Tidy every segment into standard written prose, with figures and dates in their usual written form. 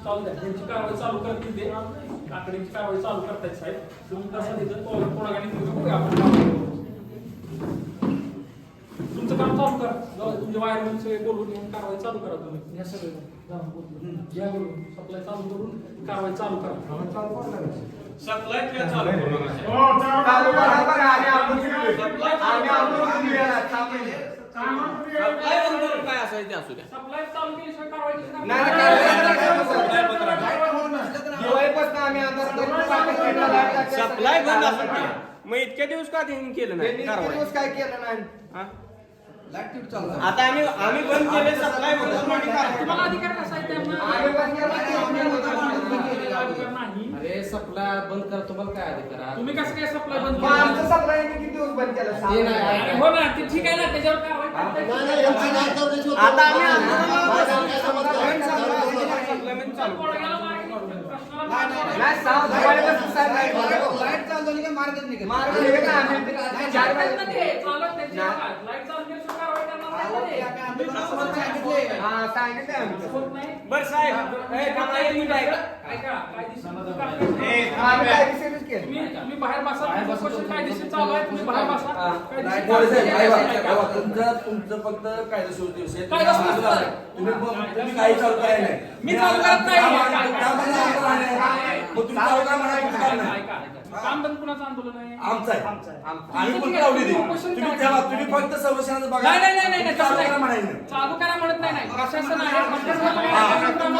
चालू द्या त्यांची कारवाई चालू करतील ते काकडीची कारवाई चालू करतायत साहेब तुम्ही तसं तिथं कोणाकडे बघूया आपण तुमचं काम चालू करा तुमच्या वायरमॅन सगळे बोलून येऊन कारवाई चालू करा तुम्ही या सगळे या बोलून सप्लाय चालू करून कारवाई चालू करा सप्लाय काय चालू करू नका हो चालू करा बरं आणि आपण सप्लाय बंद काय असायचं ते असू द्या सप्लाय चालू केल्याशिवाय कारवाई सप्लाय बंद असू द्या मग इतक्या दिवस का त्यांनी केलं नाही कारवाई काय केलं नाही हा? आता आम्ही बंद केले सप्लाय बंद आणि कारवाई तुम्हाला अधिकार कसा आहे त्यांना अधिकार नाही अरे सप्लाय बंद करा तुम्हाला काय अधिकार आहे? तुम्ही कसं काय सप्लाय बंद मग आमचं सप्लाय किती दिवस बंद केलं ते नाही. अरे हो ना ते ठीक आहे ना त्याच्यावर कारवाई करता येते. आता आम्ही पोळग्याला मार्ग निघतो, प्रश्नाला मार्ग निघतो. नाही साव दिवाळीपासून साहेब लाईट चालू झाली की मार्गच निघत मार्ग निघत नाही. आम्ही नाही, चार चालत वेळेस- नाही ते, चालत नाही ते बघा. लाईट चालू केल्याशिवाय कारवाई करणार नाही ते. तुम्ही प्रश्न हा सांगितलं आम्ही होत नाही. बरं साहेब थांबा, एक मिनिट ऐका. ऐका, कायदेशीर आम्ही कायदेशीरच केलं तुम्ही बाहेर बसा तुमचं क्वेश्चन कायदेशीर चालू आहे तुम्ही बाहेर बसा कायदेशीर बोल साहेब, चालू आहे. तुमचं फक्त कायदेशीर विषय कायदेशीर विषय. तुम्ही काही चालू काय नाही मी चालू करत नाही. मग तुम्ही चालू काय म्हणा तुमचं काम नाही. ऐका, काम बंद कुणाचं आंदोलन आहे आमचं आहे आम्ही पण लावली ती तुम्ही तेव्हा तुम्ही फक्त संरक्षणाचं बघा नाही नाही नाही नाही चालू तसं करा नाही. म्हणायचं चालू करा म्हणत नाही नाही प्रशासन आहे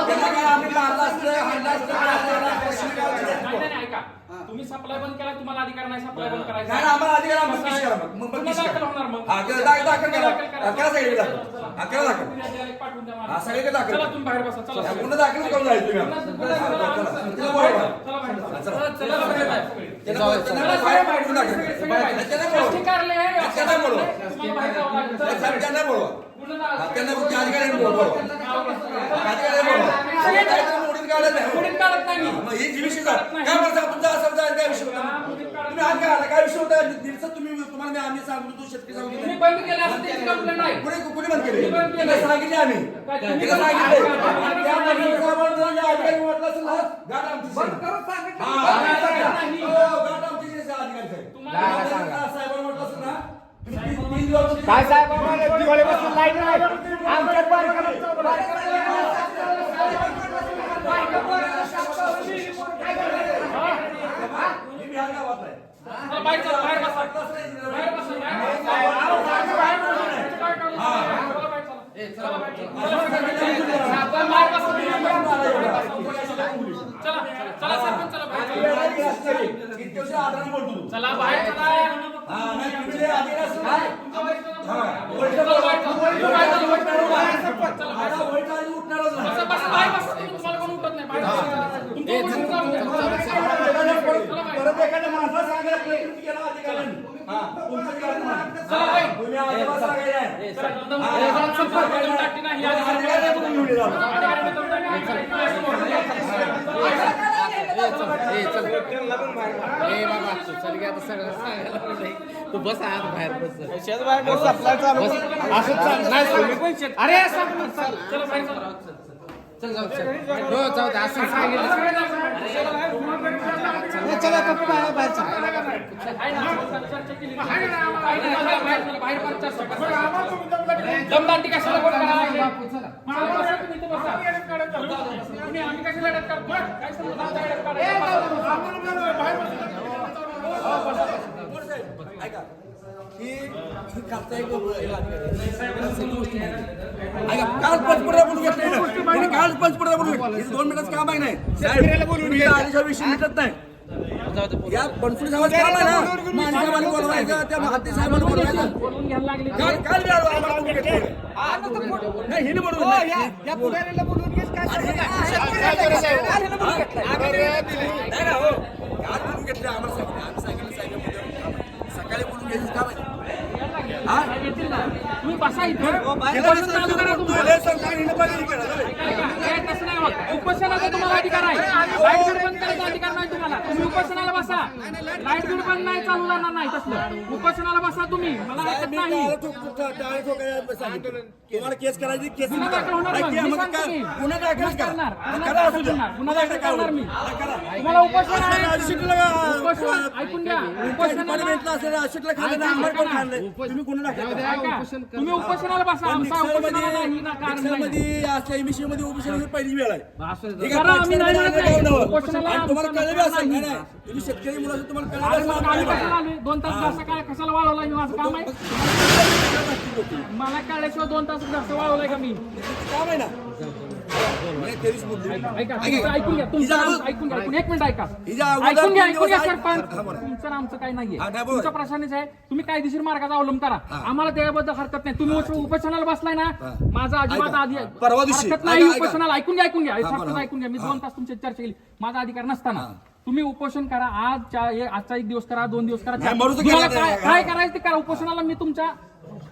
त्याला काय आम्ही मारलं असतं हाणलं असतं नाही नाही ऐका तुम्ही सप्लाय बंद केला तुम्हाला अधिकार नाही सप्लाय बंद करायचा नाही आम्हाला अधिकार आम्ही पिश करा मग तुम्हाला दाखल होणार मग हा दाखल करा करा सगळे दाखल हा करा दाखल पाठवून द्या मला. हा सगळे दाखल चला तुम्ही बाहेर बसा चला पुन्हा दाखल करून जाईल तुम्ही चला बाहेर बसा. चला बाहेर बसा. त्यांना बाहेर पाठवून दाखल शासकीय कार्यालय आहे. त्यांना बोलवा. तुम्हाला बाहेर जावं लागेल. चला. त्यांना बोलवा पूर्ण जा. त्यांना अधिकारी बोलवा अधिकारी बोलवा सगळे काहीतरी मोडीत काढत नाही कोणीच काढत नाही मी. मग ही विषय काय म्हणता तुमचा असं काय विषय होता तुम्ही आज काय आला काय विषय होता दिवसात तुम्हाला मी आम्ही सांगतो तू शेतकरी सांगतो तुम्ही बंद केलं असं त्याची कंप्लेंट नाही. कुणी बंद केले तुम्ही बंद केले. तिला सांगितले आम्ही काय तुम्ही तिला बंद सांगितले केलं? त्या मंत्री साहेबांना जर अधिकारी म्हटलं असेल ना गाठ आमची बंद करून सांगितलं. हा, गाठ आमची अधिकारी साहेब तुम्हाला साहेबांना म्हटलं असेल ना तुम्ही तीन दिवस काय साहेब आम्हाला दिवाळीपासून लाईट नाही आमच्यात मी बिहार गावात आहे चला बाहेर चला बाहेर बसा. बाहेर बसा. बाहेर बसा. बाहेर बसा. काय काढू? चला बाहेर चला. चला बाहेर चला. आपण बाहेर बसा. चला चला सरपंच चला बाहेर चला. किती वर्ष आदराने बोलतो तू चला बाहेर चला. हा नाही तुमचे अधिकारी असतील ना चला बाहेर चला. बाहेर चला. बाहेर चला. चला बाहेर चला. वैट आधी उठणारच नाही बसा बसा बाहेर बसा. तुम्हाला कोण उठत नाही. बाहेर बसा. तुमचं कोण जाऊ द्या. परत एखाद्या माणसाला सांगायला प्रयत्न केला अधिकाऱ्यांनी हा तुमचं कारण नाही. चला बाहेर. तुम्ही आजोबा सांगायला आहे. चला, दम टाकली नाही. अधिकाऱ्यांनी बघून घेऊन येणार. अधिकाऱ्यांनी दम टाकली नाही. तू बस आत बाहेर बस अरे चला बाहेर चला. चल जाऊ चल हो जाऊ दे असं सांगितलं चला पप्पा बाहेर चल दमदाटी कशाला कोण करायला लागले? बसा तुम्ही इथं बसा. तुम्ही आम्ही कशाला लढत करतो? काय समजलं आमच्या लढत काढायला? ऐका ही कालचा एक ऐका काल पंचपुरा बोलून घेतले काल पंचपुरा बोलून घेतले 2 मिनिटाचं काम आहे नाही साहेब बोलून आधीच्या विषयी मिटत नाही या पंचपुरी साहेबांचं काम आहे ना माणसाहेबांनी बोलवायचं त्या महात्मा साहेबांनी बोलवायचं बोलून घ्यायला लागले. काल वेळ आम्हाला बोलून घेतले नाही हिने बोलवून नाही. या पुढाऱ्याला बोलून घेत काय नाही ना हो काल बोलून घेतले आम्हाला सांगितलं आम्ही सांगितलं साहेब सकाळी बोलून घ्यायचं काम आहे हा येतील ना. तुम्ही बसा इथं. केलं बोलून चालू करा तुम्ही. नसतं, हिने बघा, हिने केलं. ऐका, ऐका. हे तसं नाही बघ, उपोषणाचा तुम्हाला अधिकार आहे. लाईट बिल बंद करायचा अधिकार नाही तुम्हाला. तुम्ही उपोषणाला बसा. लाईट बिल बंद नाही चालू जाणार नाही तसलं. उपोषणाला बसा तुम्ही, मला हरकत नाही. तुम्हाला केस करायची केस गुन्हा दाखल होणार मग. मी सांगतो की. गुन्हा दाखल करणार. गुन्हा दाखल करणार मी. तुम्हाला उपोषण आहे. उपोषण ऐकून घ्या. तुम्ही गुन्हा दाखल ऐका. तुम्ही उपोषणाला बसा. आमचा उपोषणाला नाही ना कारण नाही. मध्ये उपोषण पहिली वेळ आहे ठीक करा, आम्ही नाही म्हणत नाही. आहे? उपोषणाला आणि तुम्हाला आमचं कळलं असेल नाही. नाही तुम्ही शेतकरी मुलाचं तुम्हाला अरे कळलं मग आम्ही कशाला आलोय? 2 तास जास्त काय कशाला वाढवलाय मी? माझं काम आहे. मला कळल्याशिवाय 2 तास जास्त वाढवलाय का मी? काम आहे ना ऐका, ऐकून घ्या. तुमचं नाम ऐकून घ्या. एक मिनिट ऐका. हिच्या अगोदर ऐकून घ्या, तीन ऐकून घ्या दिवस सरपंच. हा, बोला. तुमचं आमचं काही नाहीये. हा, नाही, बोला. तुमचा प्रश्नच आहे. तुम्ही कायदेशीर मार्गाचा अवलंब करा. आम्हाला त्याबद्दल हरकत नाही. तुम्ही उपोषणाला बसलाय ना, माझा अजिबात ऐका. आधी परवा दिवशी. हरकत नाही. ऐका, ऐका. उपोषणाला ऐकून घ्या, ऐकून घ्या. हा, फक्त बोला. ऐकून घ्या. मी 2 तास तुमची चर्चा केली. माझा अधिकार नसताना तुम्ही उपोषण करा. आजचा 1 दिवस करा, 2 दिवस करा, नाही, मरूच तुम्हाला करा. काय करायचं ते करा. उपोषणाला मी तुमच्या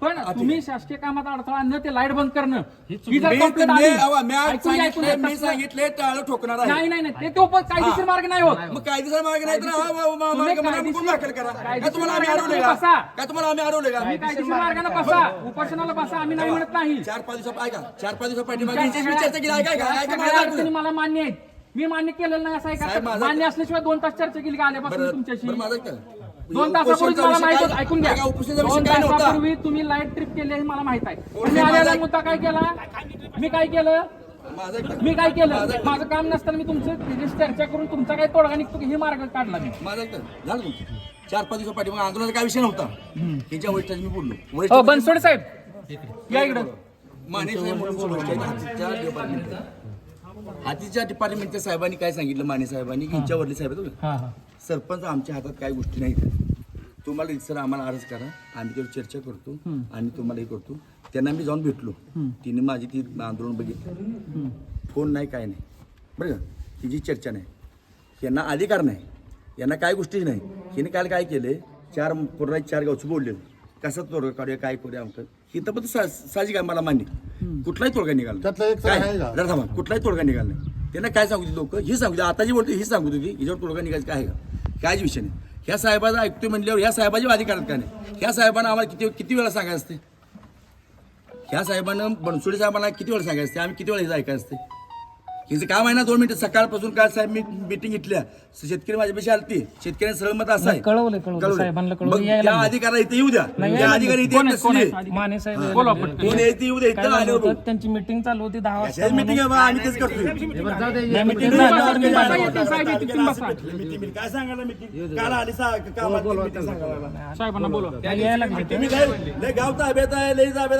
पण तुम्ही शासकीय कामात अडथळा न ते लाईट बंद करणं ही जर complaint आली- ऐकून घ्या, ऐकून घ्या. मी सांगितले टाळं ठोकणार आहे नाही नाही नाही ते कायदेशीर मार्ग नाही होत. मग कायदेशीर मार्ग नाही तर तुम्ही गुन्हा दाखल करा काय कायदेशीर तुम्हाला आम्ही मार्गाने अडवले का बसा. काय तुम्हाला आम्ही अडवले का तुम्ही कायदेशीर मार्गाने बसा. उपोषणाला बसा. आम्ही नाही म्हणत नाही. 4-5 दिवसात ऐका 4-5 दिवसात पाठीमागे यांच्याशी चर्चा केली ऐका ऐका ऐका सगळ्या अडचणी मला मान्य आहेत. मी मान्य केलेलं नाही असं आहे साहेब, का? माझं- मान्य असल्याशिवाय 2 तास चर्चा केली का आल्यापासून तुमच्याशी? बरं माझं काय 2 तासापूर्वी मला माहित होतं. ऐकून घ्या. उपोषणाचा 2 विषय काय नव्हता तासापूर्वी तुम्ही लाईट ट्रिप केली हे मला माहित आहे. पण मी आलेला मुद्दा काय केला? मी काय केलं? माझं काय मी काय केलं? माझं काम नसताना मी तुमचं चर्चा करून तुमचा काय तोडगा निघतो की हे मार्ग काढला मी. माझं काय झालं तुमचं 4-5 दिवसात पाठीमागे आंदोलनाचा काय विषय नव्हता त्याच्या वरिष्ठांशी मी बोललो हो वरिष्ठ बनसोड साहेब या इकडं. माने साहेब म्हणून वरिष्ठ आहेत हातीच्या डिपार्टमेंटच्या. हातीच्या डिपार्टमेंटच्या साहेबांनी काय सांगितलं माने साहेबांनी की हिच्यावरली साहेब आहेत बघा. सरपंच आमच्या हातात काही गोष्टी नाहीत तुम्हाला सर आम्हाला अर्ज करा आम्ही त्यावर चर्चा करतो आणि तुम्हाला हे करतो त्यांना मी जाऊन भेटलो तिने माझी ती आंदोलन बघितलं फोन नाही काय नाही बरं का तिची चर्चा नाही यांना अधिकार नाही यांना काय गोष्टी नाही हिने काल काय केले 4 गावचं बोललेलं कसं तोडगा काढूया काय करूया आमचं ही तर पण साहजिक आहे मला मान्य कुठलाही तोडगा निघाला काय जरा थांबा कुठलाही तोडगा निघाला नाही त्यांना काय सांगू लोक ही सांगू आता जी बोलते ही सांगू होती हिच्यावर तोडगा निघायचं काय आहे का कायच विषय नाही ह्या साहेबाचा ऐकतोय म्हणल्यावर ह्या साहेबाची अधिकार काय नाही ह्या साहेबांना आम्हाला किती वेळा सांगायचं असते ह्या साहेबांना बनसोडे साहेबांना किती वेळा सांगायचं असते आम्ही किती वेळा हिचं ऐकायचं असते हिचं काम आहे ना 2 मिनिटं सकाळपासून काल साहेब मी मिटिंग घेतल्या शेतकरी माझ्यापेक्षा आलती शेतकऱ्यांचं सरळ मत असं आहे कळवलं साहेबांना मग त्या अधिकाऱ्याला इथे येऊ द्या त्या अधिकारी इथे येत नसले माने साहेब बोला पटकन. कोण येते येऊ द्या इथं आल्यावर बघू. त्यांची मीटिंग चालू होती 10 वाजता कशाची meeting आहे बा? आम्ही तेच करतोय मीटिंग बसा, येतील साहेब येतील, तुम्ही बसा. Meeting काय सांगायला meeting? काल आली कामात meeting सांगायला. साहेबांना बोलवा. यायला लागले तुम्ही लय गाव ताब्यात आहे लय ताब्यात